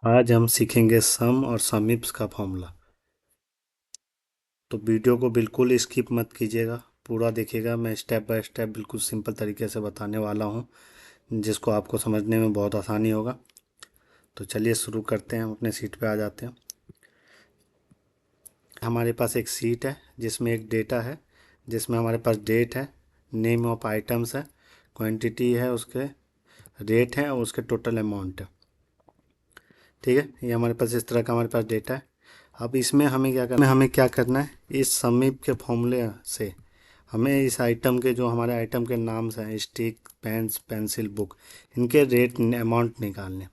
आज हम सीखेंगे सम और समीप्स का फॉर्मूला। तो वीडियो को बिल्कुल स्किप मत कीजिएगा, पूरा देखिएगा। मैं स्टेप बाय स्टेप बिल्कुल सिंपल तरीके से बताने वाला हूँ, जिसको आपको समझने में बहुत आसानी होगा। तो चलिए शुरू करते हैं, हम अपने सीट पे आ जाते हैं। हमारे पास एक सीट है जिसमें एक डेटा है, जिसमें हमारे पास डेट है, नेम ऑफ आइटम्स है, क्वांटिटी है, उसके रेट है और उसके टोटल अमाउंट है। ठीक है, ये हमारे पास इस तरह का हमारे पास डेटा है। अब इसमें हमें क्या करना है, इस समीप के फॉर्मूले से हमें इस आइटम के, जो हमारे आइटम के नाम्स हैं, स्टिक, पेन्स, पेंसिल, बुक, इनके रेट अमाउंट निकालने।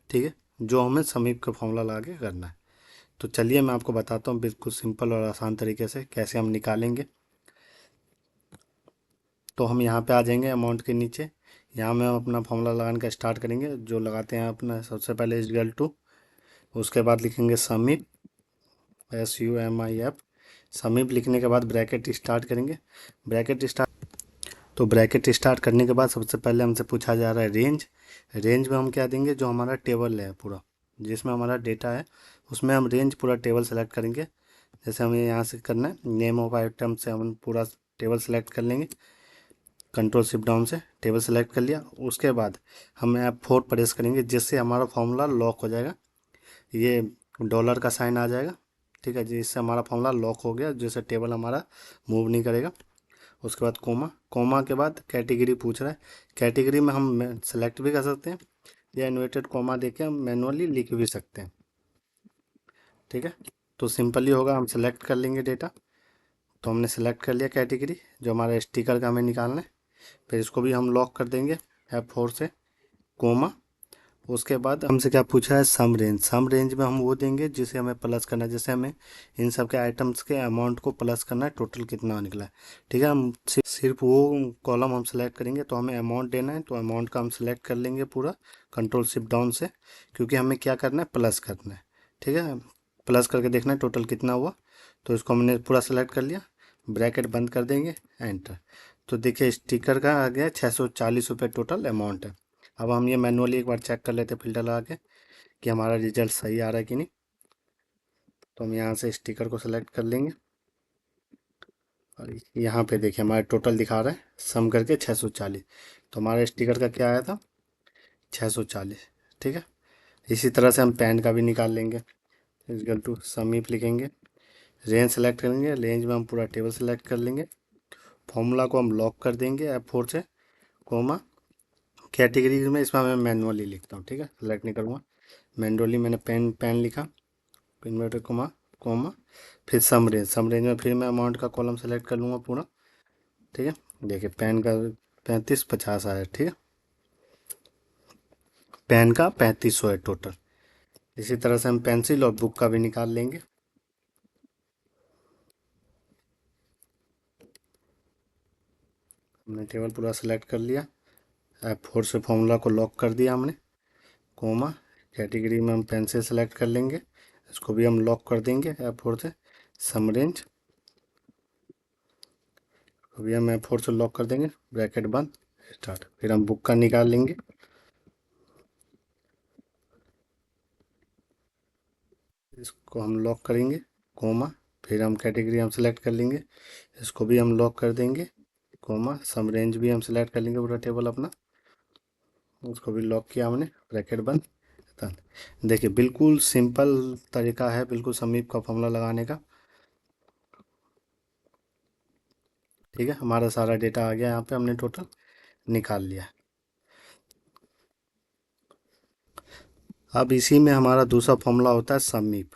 ठीक है, जो हमें समीप का फॉर्मूला ला के करना है। तो चलिए मैं आपको बताता हूँ बिल्कुल सिंपल और आसान तरीके से कैसे हम निकालेंगे। तो हम यहाँ पे आ जाएंगे अमाउंट के नीचे। यहाँ में हम अपना फॉर्मूला लगाने का स्टार्ट करेंगे, जो लगाते हैं अपना सबसे पहले इजगल टू, उसके बाद लिखेंगे समीप, SUMIF। समीप लिखने के बाद ब्रैकेट स्टार्ट करेंगे। ब्रैकेट स्टार्ट तो ब्रैकेट स्टार्ट करने के बाद सबसे पहले हमसे पूछा जा रहा है रेंज। रेंज में हम क्या देंगे, जो हमारा टेबल है पूरा, जिसमें हमारा डेटा है, उसमें हम रेंज पूरा टेबल सेलेक्ट करेंगे। जैसे हमें यहाँ से करना है, नेम ऑफ आइटम से हम पूरा टेबल सेलेक्ट कर लेंगे। कंट्रोल शिफ्ट डाउन से टेबल सेलेक्ट कर लिया। उसके बाद हम F4 प्रेस करेंगे, जिससे हमारा फॉर्मूला लॉक हो जाएगा। ये डॉलर का साइन आ जाएगा। ठीक है जी, इससे हमारा फॉर्मूला लॉक हो गया, जैसे टेबल हमारा मूव नहीं करेगा। उसके बाद कोमा, कोमा के बाद कैटेगरी पूछ रहा है। कैटेगरी में हम सेलेक्ट भी कर सकते हैं, या इन्वर्टेड कोमा देके हम मैनुअली लिख भी सकते हैं। ठीक है, तो सिंपल ही होगा, हम सेलेक्ट कर लेंगे डेटा। तो हमने सेलेक्ट कर लिया कैटेगरी, जो हमारा स्टिकर का हमें निकालना है। फिर इसको भी हम लॉक कर देंगे F4 से, कोमा। उसके बाद हमसे क्या पूछा है, सम रेंज। सम रेंज में हम वो देंगे जिसे हमें प्लस करना है। जैसे हमें इन सब के आइटम्स के अमाउंट को प्लस करना है, टोटल कितना निकला है। ठीक है, हम सिर्फ वो कॉलम हम सेलेक्ट करेंगे। तो हमें अमाउंट देना है, तो अमाउंट का हम सेलेक्ट कर लेंगे पूरा, कंट्रोल शिफ्ट डाउन से, क्योंकि हमें क्या करना है, प्लस करना है। ठीक है, प्लस करके देखना है टोटल कितना हुआ। तो इसको हमने पूरा सेलेक्ट कर लिया, ब्रैकेट बंद कर देंगे, एंटर। तो देखिए स्टिकर का आ गया 640 रुपये टोटल अमाउंट है। अब हम ये मैनुअली एक बार चेक कर लेते हैं फिल्टर लगा के, कि हमारा रिजल्ट सही आ रहा है कि नहीं। तो हम यहाँ से स्टिकर को सेलेक्ट कर लेंगे, और यहाँ पे देखिए हमारा टोटल दिखा रहा है सम करके 640। तो हमारे स्टिकर का क्या आया था, 640। ठीक है, इसी तरह से हम पेन का भी निकाल लेंगे। इक्वल टू समीप लिखेंगे, रेंज सेलेक्ट करेंगे, रेंज में हम पूरा टेबल सेलेक्ट कर लेंगे। फॉर्मूला को हम लॉक कर देंगे F4 से, कोमा। कैटेगरी में इसमें मैं मैनुअली लिखता हूँ। ठीक है, सेलेक्ट नहीं करूँगा, मैनुअली मैंने पेन पेन लिखा, इन्वर्टेड कोमा, कोमा। फिर सम रेंज में फिर मैं अमाउंट का कॉलम सेलेक्ट कर लूँगा पूरा। ठीक है, देखिए पेन का 3550 आया। ठीक है, पेन का 3500 है टोटल। इसी तरह से हम पेंसिल और बुक का भी निकाल लेंगे। हमने टेबल पूरा सेलेक्ट कर लिया, F4 से फॉर्मूला को लॉक कर दिया हमने, कोमा। कैटेगरी में हम पेंसिल सेलेक्ट कर लेंगे, इसको भी हम लॉक कर देंगे F4 से, सम रेंज को भी हम F4 से लॉक कर देंगे, ब्रैकेट बंद, स्टार्ट। फिर हम बुक का निकाल लेंगे, इसको हम लॉक करेंगे, कोमा। फिर हम कैटेगरी हम सेलेक्ट कर लेंगे, इसको भी हम लॉक कर देंगे, कोमा। सम रेंज भी हम सेलेक्ट कर लेंगे पूरा टेबल अपना, उसको भी लॉक किया हमने, ब्रैकेट बंद, डन। देखिए बिल्कुल सिंपल तरीका है बिल्कुल समीप का फॉर्मूला लगाने का। ठीक है, हमारा सारा डेटा आ गया, यहाँ पे हमने टोटल निकाल लिया। अब इसी में हमारा दूसरा फॉर्मूला होता है समीप।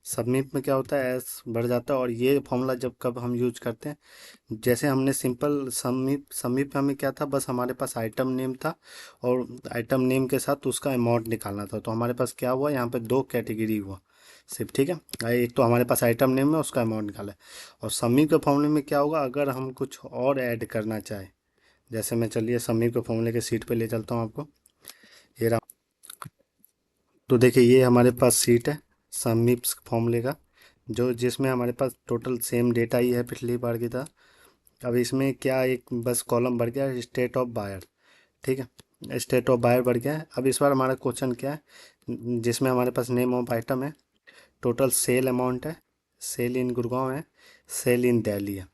समीप में क्या होता है, एस बढ़ जाता है। और ये फॉर्मूला जब कब हम यूज करते हैं, जैसे हमने सिंपल समीप समीप हमें क्या था, बस हमारे पास आइटम नेम था, और आइटम नेम के साथ उसका अमाउंट निकालना था। तो हमारे पास क्या हुआ, यहाँ पे दो कैटेगरी हुआ सिर्फ। ठीक है, एक तो हमारे पास आइटम नेम है, उसका अमाउंट निकाला है। और समीप के फॉर्मूले में क्या होगा, अगर हम कुछ और ऐड करना चाहें, जैसे मैं चलिए समीप के फॉर्मूले के सीट पे ले चलता हूँ आपको। ये रहा। तो देखिए ये हमारे पास सीट है समीप फॉर्मूले का, जो जिसमें हमारे पास टोटल सेम डेटा ही है पिछली बार की तरह। अब इसमें क्या, एक बस कॉलम बढ़ गया, स्टेट ऑफ बायर। ठीक है, स्टेट ऑफ बायर बढ़ गया है। अब इस बार हमारा क्वेश्चन क्या है, जिसमें हमारे पास नेम ऑफ आइटम है, टोटल सेल अमाउंट है, सेल इन गुड़गांव है, सेल इन दिल्ली है।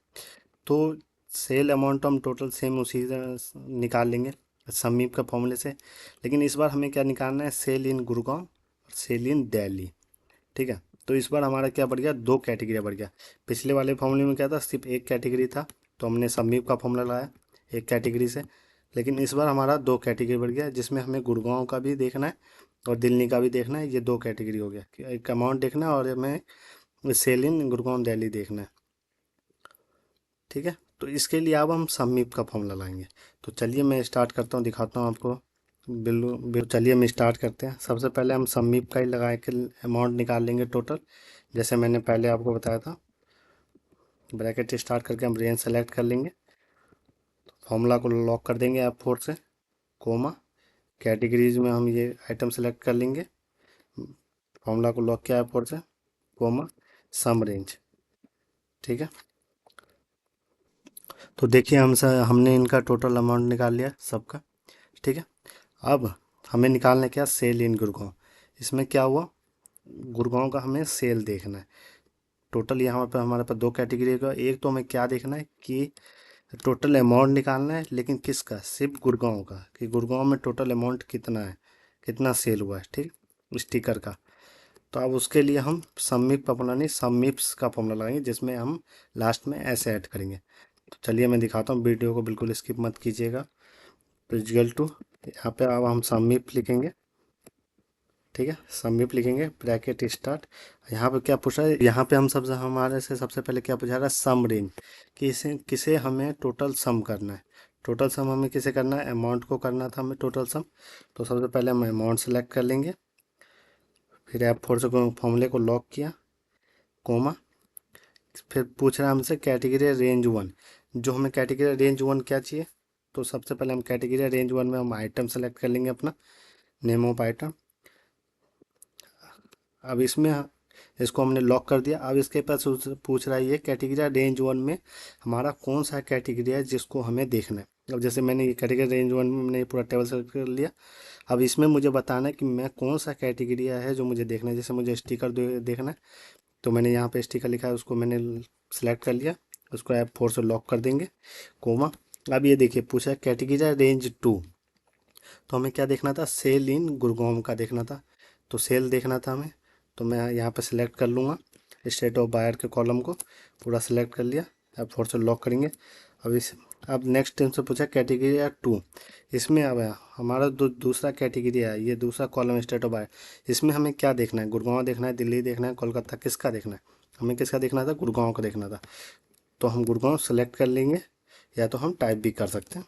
तो सेल अमाउंट हम टोटल सेम उसी से निकाल लेंगे समीप का फॉर्मूले से, लेकिन इस बार हमें क्या निकालना है, सेल इन गुड़गांव और सेल इन दिल्ली। ठीक है, तो इस बार हमारा क्या बढ़ गया, दो कैटेगरी बढ़ गया। पिछले वाले फॉर्मूले में क्या था, सिर्फ एक कैटेगरी था, तो हमने समीप का फॉर्मूला लगाया एक कैटेगरी से, लेकिन इस बार हमारा दो कैटेगरी बढ़ गया, जिसमें हमें गुड़गांव का भी देखना है और दिल्ली का भी देखना है। ये दो कैटेगरी हो गया कि एक अमाउंट देखना है और हमें सेल इन गुड़गांव दिल्ली देखना है। ठीक है, तो इसके लिए अब हम समीप का फॉर्मूला लाएंगे। तो चलिए मैं स्टार्ट करता हूँ, दिखाता हूँ आपको। चलिए हम स्टार्ट करते हैं। सबसे पहले हम समीप का ही लगा के अमाउंट निकाल लेंगे टोटल, जैसे मैंने पहले आपको बताया था। ब्रैकेट स्टार्ट करके हम रेंज सेलेक्ट कर लेंगे, फॉर्मूला को लॉक कर देंगे F4 से, कोमा, कैटेगरीज में हम ये आइटम सेलेक्ट कर लेंगे, फॉर्मूला को लॉक किया F4 से, कोमा, सम रेंज। ठीक है, तो देखिए हमने इनका टोटल अमाउंट निकाल लिया सबका। ठीक है, अब हमें निकालना है क्या, सेल इन गुड़गांव। इसमें क्या हुआ, गुड़गांव का हमें सेल देखना है। टोटल यहाँ पर हमारे पास दो कैटेगरी का, एक तो हमें क्या देखना है कि टोटल अमाउंट निकालना है, लेकिन किसका, सिर्फ गुड़गांव का, कि गुड़गांव में टोटल अमाउंट कितना है, कितना सेल हुआ है। ठीक, स्टिकर का। तो अब उसके लिए हम समीप का फॉर्मूला नहीं, समीप्स का फॉर्मूला लगाएंगे, जिसमें हम लास्ट में ऐसे ऐड करेंगे। तो चलिए मैं दिखाता हूँ, वीडियो को बिल्कुल स्किप मत कीजिएगा। इक्वल टू, यहाँ पे अब हम समीप लिखेंगे। ठीक है, समीप लिखेंगे, ब्रैकेट स्टार्ट। यहाँ पे क्या पूछा है, यहाँ पे हम हमारे से सबसे पहले क्या पूछा रहा है, सम रेंज, कि इसे किसे हमें टोटल सम करना है। टोटल सम हमें किसे करना है, अमाउंट को करना था हमें टोटल सम। तो सबसे पहले हम अमाउंट सेलेक्ट कर लेंगे, फिर F4 से फॉर्मूले को लॉक किया, कोमा, फिर पूछ रहा है हमसे कैटेगरी रेंज वन। जो हमें कैटेगरी रेंज वन क्या चाहिए, तो सबसे पहले हम कैटेगरी रेंज वन में हम आइटम सेलेक्ट कर लेंगे अपना, नेम ऑफ आइटम। अब इसमें इसको हमने लॉक कर दिया। अब इसके पास पूछ रहा है ये कैटेगरी रेंज वन में हमारा कौन सा कैटेगरी है जिसको हमें देखना है। अब जैसे मैंने ये कैटेगरी रेंज वन में मैंने पूरा टेबल सेलेक्ट कर लिया। अब इसमें मुझे बताना है कि मैं कौन सा कैटेगरी है जो मुझे देखना है। जैसे मुझे स्टिकर देखना है, तो मैंने यहाँ पे स्टिकर लिखा है, उसको मैंने सेलेक्ट कर लिया, उसको F4 से लॉक कर देंगे, कोमा। अब ये देखिए पूछा कैटेगरी रेंज टू, तो हमें क्या देखना था, सेल इन गुड़गांव का देखना था, तो सेल देखना था हमें। तो मैं यहाँ पे सिलेक्ट कर लूँगा, स्टेट ऑफ बायर के कॉलम को पूरा सिलेक्ट कर लिया, F4 से लॉक करेंगे। अब नेक्स्ट टाइम से पूछा कैटेगरी है टू, इसमें अब हमारा दूसरा कैटेगरी है, ये दूसरा कॉलम स्टेट ऑफ बायर। इसमें हमें क्या देखना है, गुड़गांव देखना है, दिल्ली देखना है, कोलकाता, किसका देखना है, हमें किसका देखना था, गुड़गांव का देखना था। तो हम गुड़गांव सेलेक्ट कर लेंगे, या तो हम टाइप भी कर सकते हैं।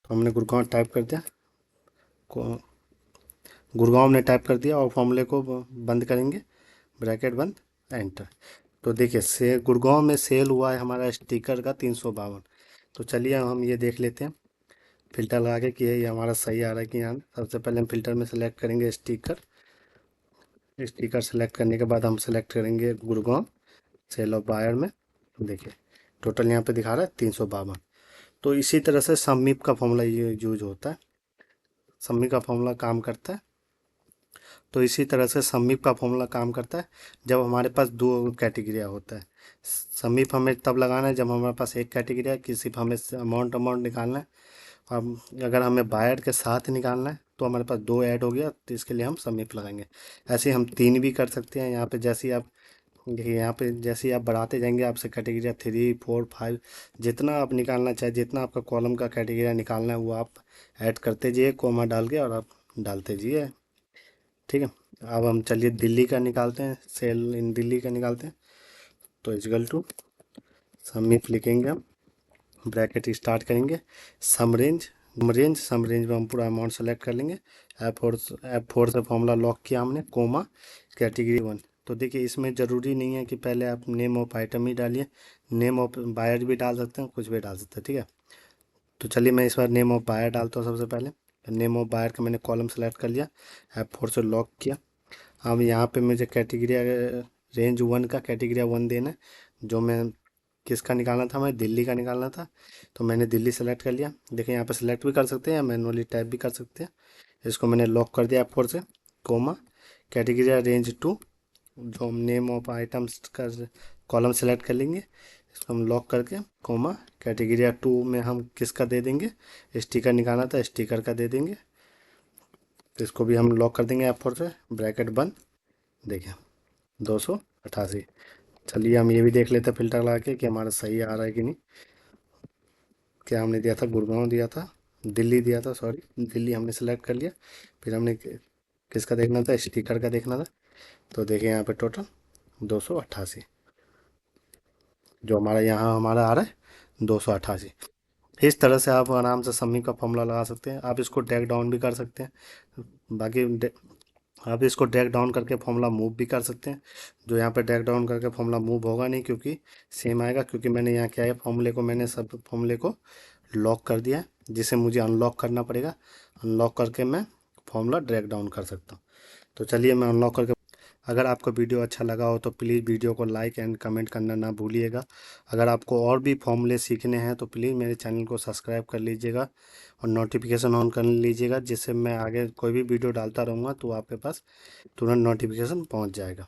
तो हमने गुड़गांव टाइप कर दिया, गुड़गांव ने टाइप कर दिया, और फॉर्मूले को बंद करेंगे, ब्रैकेट बंद, एंटर। तो देखिए गुड़गांव में सेल हुआ है हमारा स्टिकर का 352। तो चलिए हम ये देख लेते हैं फिल्टर लगा के कि ये हमारा सही आ रहा है कि यहाँ। सबसे पहले हम फिल्टर में सेलेक्ट करेंगे स्टिकर, स्टिकर सेलेक्ट करने के बाद हम सेलेक्ट करेंगे गुड़गांव, सेल ऑफ बायर में। देखिए टोटल यहाँ पे दिखा रहा है 352। तो इसी तरह से समीप का फॉर्मूला ये यूज होता है, समीप का फॉर्मूला काम करता है। तो इसी तरह से समीप का फॉर्मूला काम करता है जब हमारे पास दो कैटेगरिया होता है। समीप हमें तब लगाना है जब हमारे पास एक कैटेगरी है कि सिर्फ हमें अमाउंट अमाउंट निकालना है। अब अगर हमें बायर के साथ निकालना है तो हमारे पास दो ऐड हो गया, तो इसके लिए हम समीप लगाएंगे। ऐसे हम तीन भी कर सकते हैं। यहाँ पे जैसे ही आप देखिए, यहाँ पे जैसे ही आप बढ़ाते जाएंगे आपसे कैटेगरी 3, 4, 5 जितना आप निकालना चाहे, जितना आपका कॉलम का कैटेगरी निकालना है वो आप ऐड करते जाइए, कोमा डाल के, और आप डालते जाइए। ठीक है, अब हम चलिए दिल्ली का निकालते हैं, सेल इन दिल्ली का निकालते हैं। तो इजगल टू समीप लिखेंगे हम, ब्रैकेट स्टार्ट करेंगे, सम रेंज में हम पूरा अमाउंट सेलेक्ट कर लेंगे। F4 से फॉर्मूला लॉक किया हमने, कोमा, कैटेगरी वन। तो देखिए इसमें ज़रूरी नहीं है कि पहले आप नेम ऑफ आइटम ही डालिए, नेम ऑफ बायर भी डाल सकते हैं, कुछ भी डाल सकते हैं। ठीक है, तो चलिए मैं इस बार नेम ऑफ बायर डालता हूँ। सबसे पहले नेम ऑफ बायर का मैंने कॉलम सेलेक्ट कर लिया, F4 से लॉक किया। अब यहाँ पे मुझे कैटेगरी रेंज वन का कैटेगरी वन देना है, जो मैं किसका निकालना था, हमें दिल्ली का निकालना था। तो मैंने दिल्ली सेलेक्ट कर लिया। देखिए यहाँ पे सेलेक्ट भी कर सकते हैं या मैनुअली टाइप भी कर सकते हैं। इसको मैंने लॉक कर दिया F4 से, कोमा, कैटेगरी रेंज 2, जो हम नेम ऑफ आइटम्स का कॉलम सेलेक्ट कर लेंगे, इसको हम लॉक करके कोमा, कैटेगरी 2 में हम किसका दे देंगे, स्टिकर निकालना था, स्टिकर का दे देंगे। तो इसको भी हम लॉक कर देंगे F4 से, ब्रैकेट बंद। देखिए 288। चलिए हम ये भी देख लेते हैं फिल्टर लगा के कि हमारा सही आ रहा है कि नहीं। क्या हमने दिया था, गुड़गांव दिया था, दिल्ली दिया था, सॉरी दिल्ली हमने सेलेक्ट कर लिया। फिर हमने किसका देखना था, स्टिकर का देखना था। तो देखिए यहाँ पे टोटल 288 जो हमारा यहाँ हमारा आ रहा है 288। इस तरह से आप आराम से समी का फॉर्मूला लगा सकते हैं। आप इसको ड्रैग डाउन भी कर सकते हैं। बाकी आप इसको ड्रैग डाउन करके फॉर्मूला मूव भी कर सकते हैं। जो यहाँ पे ड्रैग डाउन करके फॉर्मूला मूव होगा नहीं, क्योंकि सेम आएगा, क्योंकि मैंने यहाँ क्या है, फॉर्मूले को मैंने सब फॉर्मूले को लॉक कर दिया है, जिसे मुझे अनलॉक करना पड़ेगा। अनलॉक करके मैं फॉर्मूला ड्रैग डाउन कर सकता हूँ। तो चलिए मैं अनलॉक करके, अगर आपको वीडियो अच्छा लगा हो तो प्लीज़ वीडियो को लाइक एंड कमेंट करना ना भूलिएगा। अगर आपको और भी फॉर्मूले सीखने हैं तो प्लीज़ मेरे चैनल को सब्सक्राइब कर लीजिएगा और नोटिफिकेशन ऑन कर लीजिएगा, जिससे मैं आगे कोई भी वीडियो डालता रहूँगा तो आपके पास तुरंत नोटिफिकेशन पहुँच जाएगा।